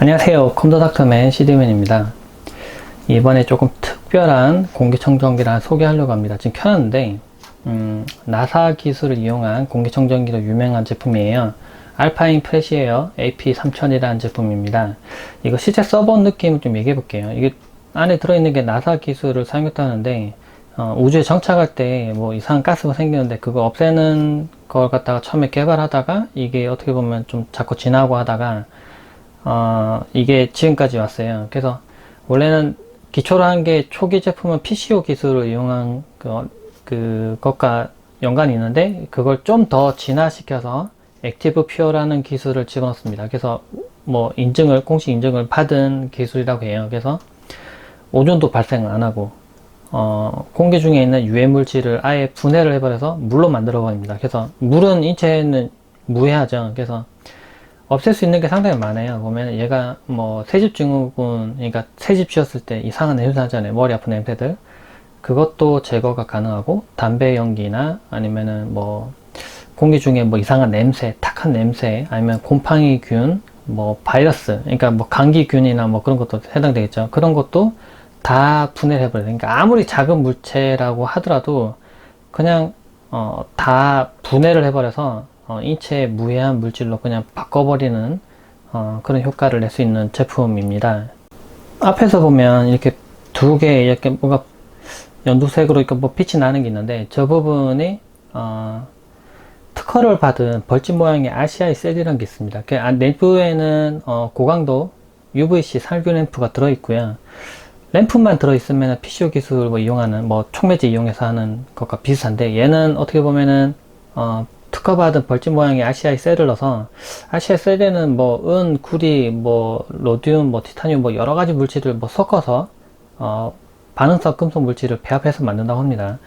안녕하세요. 컴퓨터닥터맨 CD맨입니다. 이번에 조금 특별한 공기청정기를 소개하려고 합니다. 지금 켜놨는데 나사 기술을 이용한 공기청정기로 유명한 제품이에요. 알파인 프레시에어 AP3000이라는 제품입니다. 이거 실제 써본 느낌을 좀 얘기해 볼게요. 이게 안에 들어있는 게 나사 기술을 사용했다는데 우주에 정착할 때 뭐 이상한 가스가 생기는데 그거 없애는 걸 갖다가 처음에 개발하다가 이게 어떻게 보면 좀 자꾸 지나고 하다가 이게 지금까지 왔어요. 그래서 원래는 기초로 한 게 초기 제품은 PCO 기술을 이용한 그것과 연관이 있는데 그걸 좀 더 진화시켜서 액티브 퓨어라는 기술을 집어넣습니다. 그래서 뭐 공식 인증을 받은 기술이라고 해요. 그래서 오존도 발생을 안 하고 공기 중에 있는 유해 물질을 아예 분해를 해버려서 물로 만들어 버립니다. 그래서 물은 인체에는 무해하죠. 그래서 없앨 수 있는 게 상당히 많아요. 보면 얘가 뭐 새집 증후군, 그러니까 새집 쉬었을 때 이상한 냄새 나잖아요. 머리 아픈 냄새들. 그것도 제거가 가능하고 담배 연기나 아니면은 뭐 공기 중에 뭐 이상한 냄새, 탁한 냄새, 아니면 곰팡이균, 뭐 바이러스, 그러니까 뭐 감기균이나 뭐 그런 것도 해당되겠죠. 그런 것도 다 분해를 해버려요. 그러니까 아무리 작은 물체라고 하더라도 그냥 다 분해를 해버려서 인체에 무해한 물질로 그냥 바꿔버리는 그런 효과를 낼 수 있는 제품입니다. 앞에서 보면 이렇게 두 개 이렇게 뭔가 연두색으로 이렇게 뭐 빛이 나는 게 있는데 저 부분이 특허를 받은 벌집 모양의 RCI 셀이라는 게 있습니다. 그 내부에는 고강도 UVC 살균 램프가 들어있고요. 램프만 들어있으면 PCO 기술을 뭐 이용하는 뭐 촉매제 이용해서 하는 것과 비슷한데 얘는 어떻게 보면은 특허받은 벌집 모양의 RCI 셀을 넣어서 RCI 셀에는 뭐 은, 구리, 뭐 로듐, 뭐 티타늄 뭐 여러 가지 물질을 뭐 섞어서 반응성 금속 물질을 배합해서 만든다고 합니다.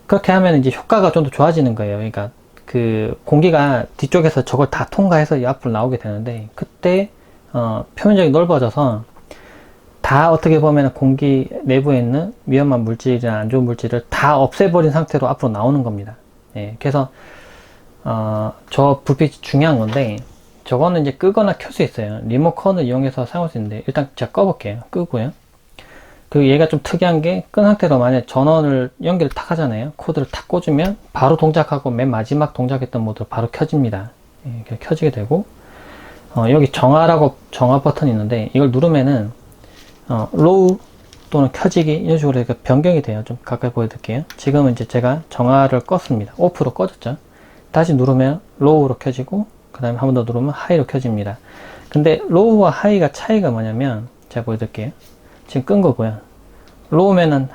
그렇게 하면 이제 효과가 좀 더 좋아지는 거예요. 그러니까 그 공기가 뒤쪽에서 저걸 다 통과해서 이 앞으로 나오게 되는데 그때 표면적이 넓어져서 다 어떻게 보면 공기 내부에 있는 위험한 물질이나 안 좋은 물질을 다 없애버린 상태로 앞으로 나오는 겁니다. 예, 그래서 저 불빛이 중요한 건데 저거는 이제 끄거나 켤 수 있어요. 리모컨을 이용해서 사용할 수 있는데 일단 제가 꺼볼게요. 끄고요. 그리고 얘가 좀 특이한 게 끈 상태로 만약에 전원을 연기를 탁 하잖아요. 코드를 탁 꽂으면 바로 동작하고 맨 마지막 동작했던 모드로 바로 켜집니다. 예, 켜지게 되고 여기 정화라고 정화 버튼이 있는데 이걸 누르면은 로우 또는 켜지기 이런 식으로 이렇게 변경이 돼요. 좀 가까이 보여드릴게요. 지금은 이제 제가 정화를 껐습니다. 오프로 꺼졌죠. 다시 누르면 로우로 켜지고 그 다음에 한 번 더 누르면 하이로 켜집니다. 근데 로우와 하이가 차이가 뭐냐면 제가 보여드릴게요. 지금 끈 거고요. 로우면은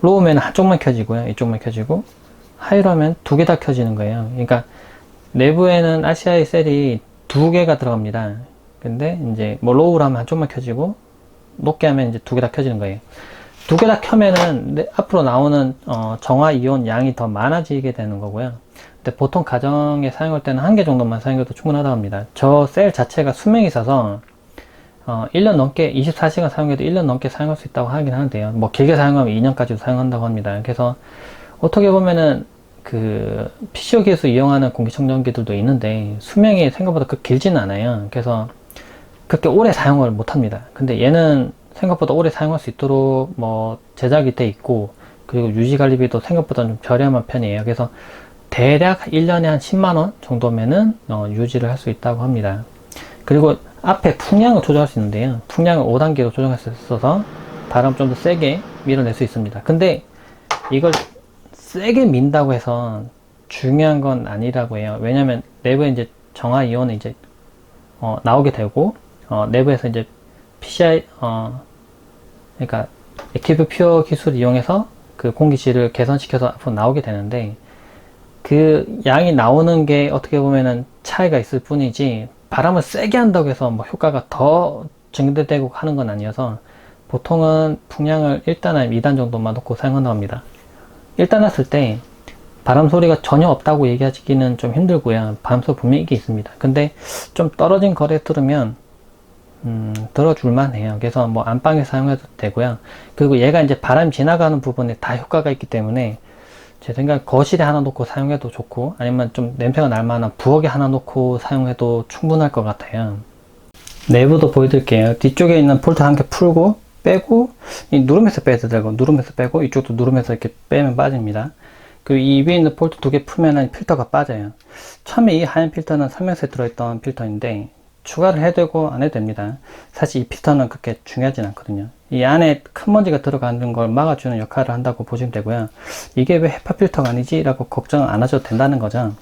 로우면은 한쪽만 켜지고요. 이쪽만 켜지고 하이로 하면 두 개 다 켜지는 거예요. 그러니까 내부에는 RCI 셀이 두 개가 들어갑니다. 근데 이제 뭐 로우로 하면 한쪽만 켜지고 높게 하면 이제 두 개 다 켜지는 거예요. 두 개 다 켜면은 앞으로 나오는 정화 이온 양이 더 많아지게 되는 거고요. 근데 보통 가정에 사용할 때는 한 개 정도만 사용해도 충분하다고 합니다. 저 셀 자체가 수명이 있어서 1년 넘게 24시간 사용해도 1년 넘게 사용할 수 있다고 하긴 하는데요. 뭐 길게 사용하면 2년까지도 사용한다고 합니다. 그래서 어떻게 보면은 그 PCO 기술 이용하는 공기청정기들도 있는데 수명이 생각보다 그렇게 길지는 않아요. 그래서 그렇게 오래 사용을 못 합니다. 근데 얘는 생각보다 오래 사용할 수 있도록 뭐 제작이 돼 있고 그리고 유지 관리비도 생각보다 좀 저렴한 편이에요. 그래서 대략 1년에 한 10만원 정도면은 유지를 할 수 있다고 합니다. 그리고 앞에 풍량을 조절할 수 있는데요. 풍량을 5단계로 조정할 수 있어서 바람 좀 더 세게 밀어낼 수 있습니다. 근데 이걸 세게 민다고 해서 중요한 건 아니라고 해요. 왜냐면 내부에 이제 정화 이온이 이제 나오게 되고 내부에서 이제 PCI 그러니까 액티브 퓨어 기술을 이용해서 그 공기질을 개선시켜서 앞으로 나오게 되는데 그 양이 나오는 게 어떻게 보면은 차이가 있을 뿐이지 바람을 세게 한다고 해서 뭐 효과가 더 증대되고 하는 건 아니어서 보통은 풍량을 1단 아니면 2단 정도만 놓고 사용한다고 합니다. 1단 놨을 때 바람 소리가 전혀 없다고 얘기하기는 좀 힘들고요. 바람 소리 분명히 있긴 있습니다. 근데 좀 떨어진 거리에 들으면 들어줄만 해요. 그래서 뭐 안방에 사용해도 되고요. 그리고 얘가 이제 바람 지나가는 부분에 다 효과가 있기 때문에 제 생각에 거실에 하나 놓고 사용해도 좋고, 아니면 좀 냄새가 날 만한 부엌에 하나 놓고 사용해도 충분할 것 같아요. 내부도 보여드릴게요. 뒤쪽에 있는 폴트 한 개 풀고 빼고, 이 누르면서 빼도 되고, 누르면서 빼고, 이쪽도 누르면서 이렇게 빼면 빠집니다. 그리고 이 위에 있는 폴트 두 개 풀면은 필터가 빠져요. 처음에 이 하얀 필터는 설명서에 들어있던 필터인데 추가를 해도 되고 안 해도 됩니다. 사실 이 필터는 그렇게 중요하진 않거든요. 이 안에 큰 먼지가 들어가는 걸 막아주는 역할을 한다고 보시면 되고요. 이게 왜 헤파 필터가 아니지? 라고 걱정 안 하셔도 된다는 거죠.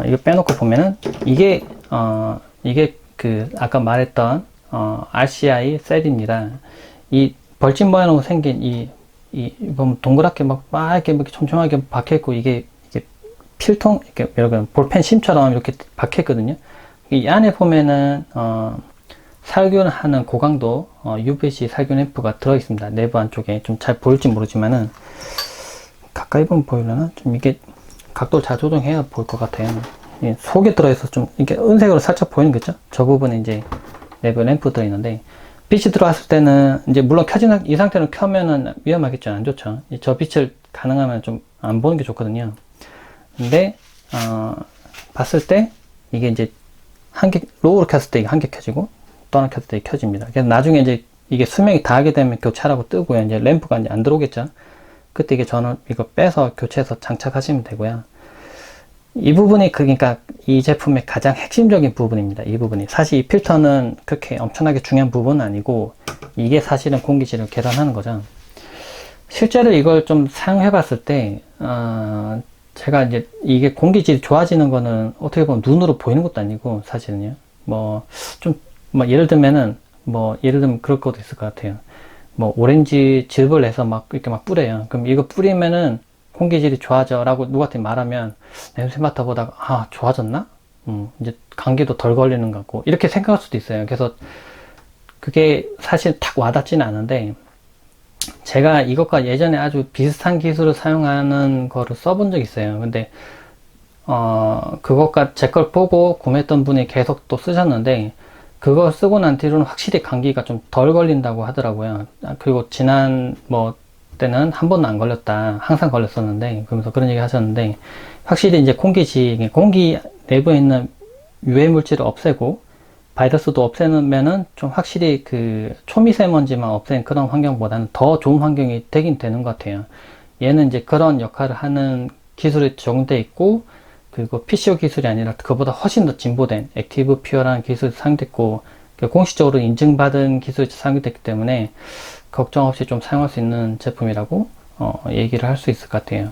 이거 빼놓고 보면은 이게 아까 말했던 RCI 셀입니다. 이 벌집 모양으로 생긴 보면 동그랗게 막 이렇게 촘촘하게 박혀있고, 이게 필통, 이렇게 여러분 볼펜 심처럼 이렇게 박혀있거든요. 이 안에 보면은 살균하는 고강도 UVC 살균 앰프가 들어있습니다. 내부 안쪽에 좀 잘 보일지 모르지만은, 가까이 보면 보이려나? 좀 이게 각도를 잘 조정해야 보일 것 같아요. 속에 들어있어 좀 이렇게 은색으로 살짝 보이는 거죠. 저 부분에 이제 내부 램프 들어있는데, 빛이 들어왔을 때는 이제 물론 이 상태로 켜면은 위험하겠죠. 안 좋죠. 저 빛을 가능하면 좀 안 보는 게 좋거든요. 근데 봤을 때 이게 이제 로우로 켰을 때 이게 한 개 켜지고, 또 하나 켰을 때 켜집니다. 그래서 나중에 이제 이게 수명이 다하게 되면 교체하라고 뜨고요. 이제 램프가 이제 안 들어오겠죠. 그때 이게 저는 이거 빼서 교체해서 장착하시면 되고요. 이 부분이 그러니까 이 제품의 가장 핵심적인 부분입니다. 이 부분이 사실 이 필터는 그렇게 엄청나게 중요한 부분은 아니고, 이게 사실은 공기질을 개선하는 거죠. 실제로 이걸 좀 사용해 봤을 때 제가 이제 이게 공기질이 좋아지는 거는 어떻게 보면 눈으로 보이는 것도 아니고, 사실은요, 예를 들면 그럴 것도 있을 것 같아요. 오렌지 즙을 내서 이렇게 뿌려요. 그럼 이거 뿌리면은 공기질이 좋아져 라고 누구한테 말하면 냄새 맡아보다가 좋아졌나? 이제 감기도 덜 걸리는 것 같고, 이렇게 생각할 수도 있어요. 그래서 그게 사실 탁 와닿지는 않은데, 제가 이것과 예전에 아주 비슷한 기술을 사용하는 거를 써본 적이 있어요. 근데 그것과 제 걸 보고 구매했던 분이 계속 또 쓰셨는데, 그거 쓰고 난 뒤로는 확실히 감기가 좀 덜 걸린다고 하더라고요. 그리고 지난 때는 한 번도 안 걸렸다, 항상 걸렸었는데, 그러면서 그런 얘기 하셨는데, 확실히 이제 공기 내부에 있는 유해 물질을 없애고 바이러스도 없애면은 좀 확실히 그 초미세먼지만 없앤 그런 환경보다는 더 좋은 환경이 되긴 되는 것 같아요. 얘는 이제 그런 역할을 하는 기술이 적용되어 있고, 그리고 PCO 기술이 아니라 그보다 훨씬 더 진보된 액티브 퓨어라는 기술이 사용됐고, 공식적으로 인증받은 기술이 사용됐기 때문에 걱정 없이 좀 사용할 수 있는 제품이라고 얘기를 할 수 있을 것 같아요.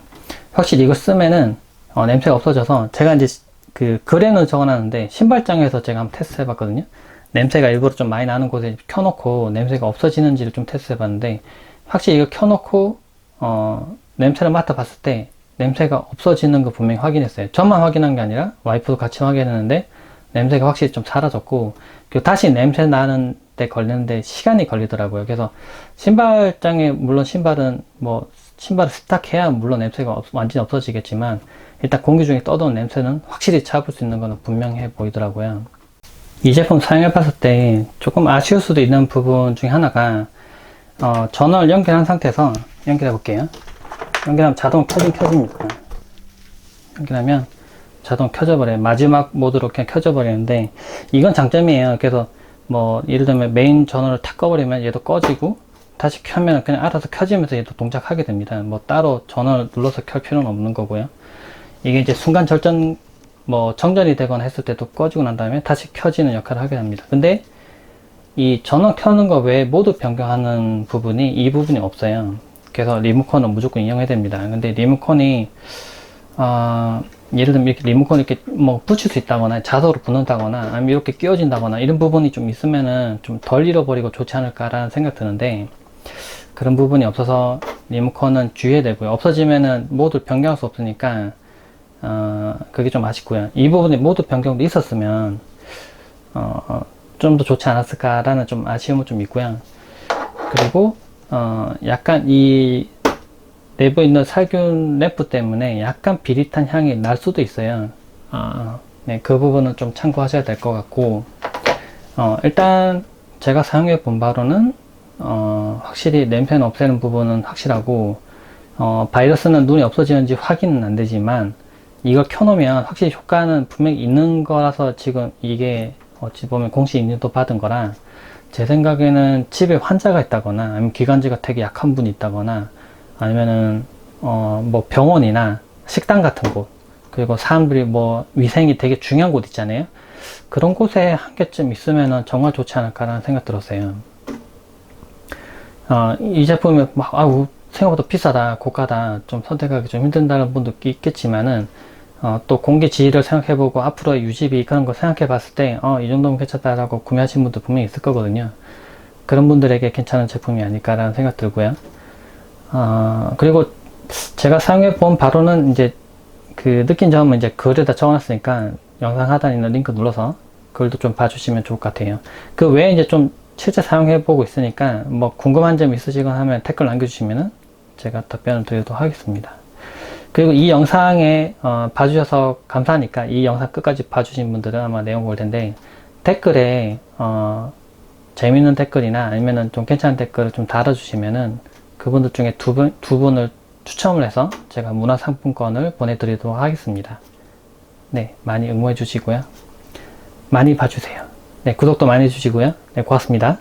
확실히 이거 쓰면은 냄새가 없어져서, 제가 이제 그 글에는 적어놨는데 신발장에서 제가 한번 테스트 해봤거든요. 냄새가 일부러 좀 많이 나는 곳에 켜놓고 냄새가 없어지는지를 좀 테스트 해봤는데, 확실히 이거 켜놓고 냄새를 맡아봤을 때 냄새가 없어지는 거 분명히 확인했어요. 저만 확인한 게 아니라 와이프도 같이 확인했는데 냄새가 확실히 좀 사라졌고, 그리고 다시 냄새 나는 데 걸리는데 시간이 걸리더라고요. 그래서 신발장에, 물론 신발을 세탁해야 물론 냄새가 완전히 없어지겠지만, 일단 공기 중에 떠도는 냄새는 확실히 잡을 수 있는 거는 분명해 보이더라고요. 이 제품 사용해 봤을 때 조금 아쉬울 수도 있는 부분 중에 하나가, 전원을 연결한 상태에서 연결해 볼게요. 연결하면 자동 켜집니다. 연결하면 자동 켜져 버려요. 마지막 모드로 그냥 켜져 버리는데, 이건 장점이에요. 그래서 예를 들면 메인 전원을 탁 꺼버리면 얘도 꺼지고, 다시 켜면 그냥 알아서 켜지면서 얘도 동작하게 됩니다. 따로 전원을 눌러서 켤 필요는 없는 거고요. 이게 이제 순간 정전이 되거나 했을 때도 꺼지고 난 다음에 다시 켜지는 역할을 하게 됩니다. 근데 이 전원 켜는 거 외에 모드 변경하는 부분이, 이 부분이 없어요. 그래서 리모컨은 무조건 이용해야 됩니다. 근데 리모컨이 예를 들면 이렇게 리모컨 이렇게 붙일 수 있다거나 자석으로 붙는다거나 아니면 이렇게 끼워진다거나 이런 부분이 좀 있으면은 좀 덜 잃어버리고 좋지 않을까라는 생각 드는데, 그런 부분이 없어서 리모컨은 주의해야 되고요. 없어지면은 모두 변경할 수 없으니까 그게 좀 아쉽고요. 이 부분에 모두 변경도 있었으면 좀 더 좋지 않았을까라는 좀 아쉬움은 좀 있고요. 그리고 약간 이 내부에 있는 살균 램프 때문에 약간 비릿한 향이 날 수도 있어요. 네, 그 부분은 좀 참고하셔야 될 것 같고, 일단 제가 사용해 본 바로는 확실히 냄새는 없애는 부분은 확실하고, 바이러스는 눈이 없어지는지 확인은 안 되지만 이걸 켜놓으면 확실히 효과는 분명히 있는 거라서 지금 이게 어찌 보면 공식 인증도 받은 거라, 제 생각에는 집에 환자가 있다거나 아니면 기관지가 되게 약한 분이 있다거나 아니면은 뭐 병원이나 식당 같은 곳, 그리고 사람들이 뭐 위생이 되게 중요한 곳 있잖아요. 그런 곳에 한 개쯤 있으면은 정말 좋지 않을까라는 생각 들었어요. 이 제품이 막 아우 생각보다 비싸다, 고가다, 좀 선택하기 좀 힘든다는 분도 있겠지만은 또 공기 질을 생각해보고 앞으로의 유지비 그런 거 생각해봤을 때 이 정도면 괜찮다라고 구매하신 분도 분명히 있을 거거든요. 그런 분들에게 괜찮은 제품이 아닐까라는 생각 들고요. 그리고 제가 사용해본 바로는 이제 그 느낀 점은 이제 글에다 적어놨으니까 영상 하단에 있는 링크 눌러서 글도 좀 봐주시면 좋을 것 같아요. 그 외에 이제 좀 실제 사용해보고 있으니까 뭐 궁금한 점 있으시거나 하면 댓글 남겨주시면은 제가 답변을 드리도록 하겠습니다. 그리고 이 영상에 봐주셔서 감사하니까 이 영상 끝까지 봐주신 분들은 아마 내용 볼 텐데, 댓글에 재밌는 댓글이나 아니면은 좀 괜찮은 댓글을 좀 달아주시면은 그분들 중에 두 분을 추첨을 해서 제가 문화상품권을 보내드리도록 하겠습니다. 네, 많이 응원해 주시고요. 많이 봐주세요. 네, 구독도 많이 해주시고요. 네, 고맙습니다.